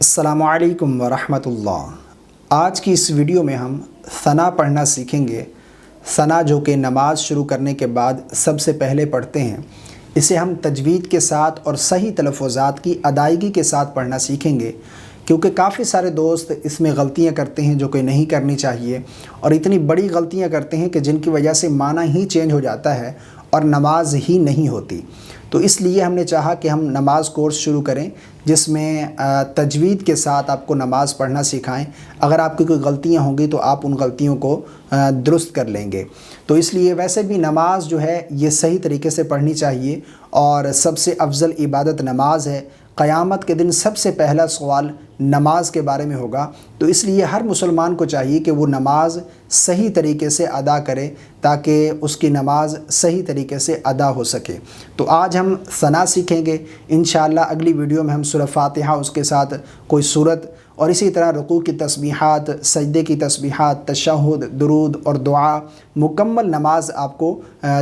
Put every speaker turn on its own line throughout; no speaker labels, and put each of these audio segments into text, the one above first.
السلام علیکم ورحمۃ اللہ۔ آج کی اس ویڈیو میں ہم ثنا پڑھنا سیکھیں گے۔ ثنا جو کہ نماز شروع کرنے کے بعد سب سے پہلے پڑھتے ہیں، اسے ہم تجوید کے ساتھ اور صحیح تلفظات کی ادائیگی کے ساتھ پڑھنا سیکھیں گے، کیونکہ کافی سارے دوست اس میں غلطیاں کرتے ہیں جو کہ نہیں کرنی چاہیے، اور اتنی بڑی غلطیاں کرتے ہیں کہ جن کی وجہ سے معنی ہی چینج ہو جاتا ہے اور نماز ہی نہیں ہوتی۔ تو اس لیے ہم نے چاہا کہ ہم نماز کورس شروع کریں جس میں تجوید کے ساتھ آپ کو نماز پڑھنا سکھائیں۔ اگر آپ کی کوئی غلطیاں ہوں گی تو آپ ان غلطیوں کو درست کر لیں گے۔ تو اس لیے ویسے بھی نماز جو ہے یہ صحیح طریقے سے پڑھنی چاہیے، اور سب سے افضل عبادت نماز ہے۔ قیامت کے دن سب سے پہلا سوال نماز کے بارے میں ہوگا، تو اس لیے ہر مسلمان کو چاہیے کہ وہ نماز صحیح طریقے سے ادا کرے تاکہ اس کی نماز صحیح طریقے سے ادا ہو سکے۔ تو آج ہم ثنا سیکھیں گے انشاءاللہ۔ اگلی ویڈیو میں ہم سورہ فاتحہ، اس کے ساتھ کوئی سورت، اور اسی طرح رکوع کی تسبیحات، سجدے کی تسبیحات، تشہد، درود اور دعا، مکمل نماز آپ کو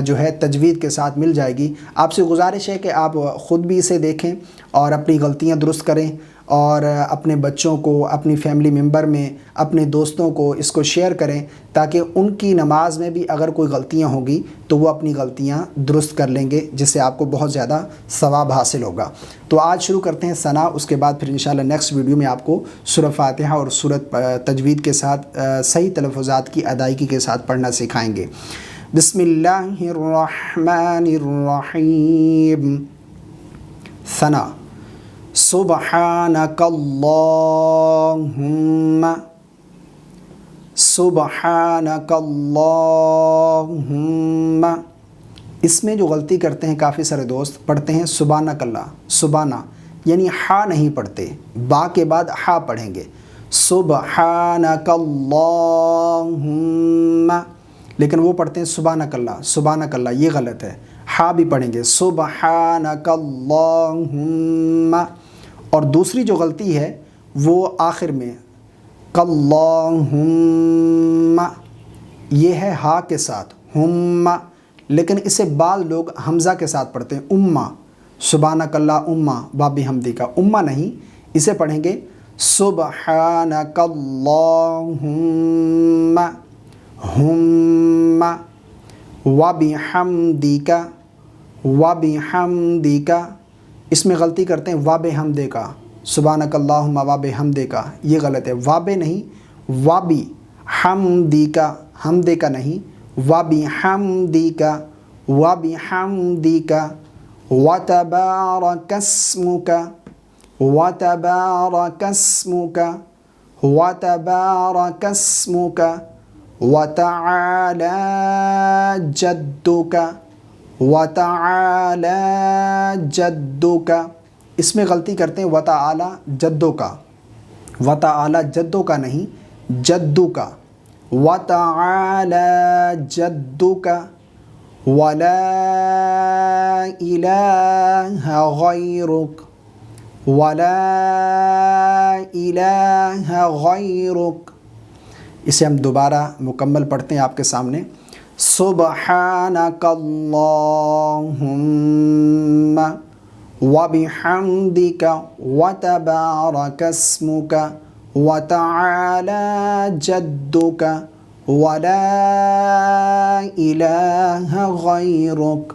جو ہے تجوید کے ساتھ مل جائے گی۔ آپ سے گزارش ہے کہ آپ خود بھی اسے دیکھیں اور اپنی غلطیاں درست کریں، اور اپنے بچوں کو، اپنی فیملی ممبر میں، اپنے دوستوں کو اس کو شیئر کریں تاکہ ان کی نماز میں بھی اگر کوئی غلطیاں ہوں گی تو وہ اپنی غلطیاں درست کر لیں گے، جس سے آپ کو بہت زیادہ ثواب حاصل ہوگا۔ تو آج شروع کرتے ہیں ثنا، اس کے بعد پھر انشاءاللہ نیکسٹ ویڈیو میں آپ کو سورہ فاتحہ اور سورت تجوید کے ساتھ صحیح تلفظات کی ادائیگی کے ساتھ پڑھنا سکھائیں گے۔ بسم اللہ الرحمن الرحیم۔ ثنا۔ سبحانک اللہم، سبحانک اللہم۔ اس میں جو غلطی کرتے ہیں کافی سارے دوست، پڑھتے ہیں سبحانک اللہ، سبحانہ یعنی ہا نہیں پڑھتے، با کے بعد ہا پڑھیں گے، سبحانک اللہم، لیکن وہ پڑھتے ہیں سبحانک اللہ، سبحانک اللہ، یہ غلط ہے۔ ہا بھی پڑھیں گے سبحانک اللہم۔ اور دوسری جو غلطی ہے وہ آخر میں کاللہم، یہ ہے ہا کے ساتھ ہم، لیکن اسے بعض لوگ حمزہ کے ساتھ پڑھتے ہیں امہ، سبحانک اللہ امہ باب حمدی کا، امہ نہیں، اسے پڑھیں گے سبحانک اللہم ہم وبحمدک، وبحمدک۔ اس میں غلطی کرتے ہیں وبحمدک، سبحانک اللہم وبحمدک، یہ غلط ہے، وب نہیں، وبی حمدک، حمدک نہیں، وبحمدک، وبحمدک، وتبارک اسمک، وتبارک اسمک، وتبارک اسمک، وتعالی جدک، وتعالی جدک۔ اس میں غلطی کرتے ہیں وتعالی جدو کا، وتعالی جدو کا نہیں، جدو کا، وتعالی جدک، ولا الہ غیرک، ولا الہ غیرک۔ اسے ہم دوبارہ مکمل پڑھتے ہیں آپ کے سامنے، سبحانک اللہم وبحمدک، وتبارک اسمک، وتعالی جدک، ولا الہ غیرک۔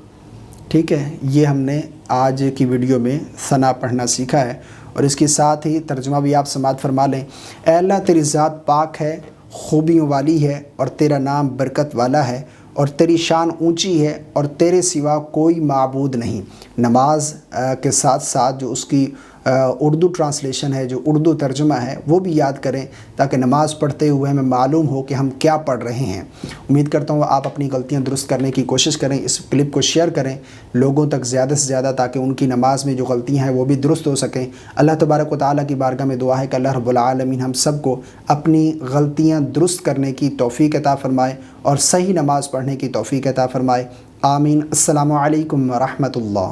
ٹھیک ہے، یہ ہم نے آج کی ویڈیو میں ثنا پڑھنا سیکھا ہے، اور اس کے ساتھ ہی ترجمہ بھی آپ سماعت فرما لیں۔ اے اللہ، تیری ذات پاک ہے، خوبیوں والی ہے، اور تیرا نام برکت والا ہے، اور تیری شان اونچی ہے، اور تیرے سوا کوئی معبود نہیں۔ نماز کے ساتھ ساتھ جو اس کی اردو ٹرانسلیشن ہے، جو اردو ترجمہ ہے، وہ بھی یاد کریں تاکہ نماز پڑھتے ہوئے ہمیں معلوم ہو کہ ہم کیا پڑھ رہے ہیں۔ امید کرتا ہوں آپ اپنی غلطیاں درست کرنے کی کوشش کریں، اس کلپ کو شیئر کریں لوگوں تک زیادہ سے زیادہ، تاکہ ان کی نماز میں جو غلطیاں ہیں وہ بھی درست ہو سکیں۔ اللہ تبارک و تعالیٰ کی بارگاہ میں دعا ہے کہ اللہ رب العالمین ہم سب کو اپنی غلطیاں درست کرنے کی توفیق عطا فرمائے اور صحیح نماز پڑھنے کی توفیق عطا فرمائے۔ آمین۔ السلام علیکم ورحمۃ اللہ۔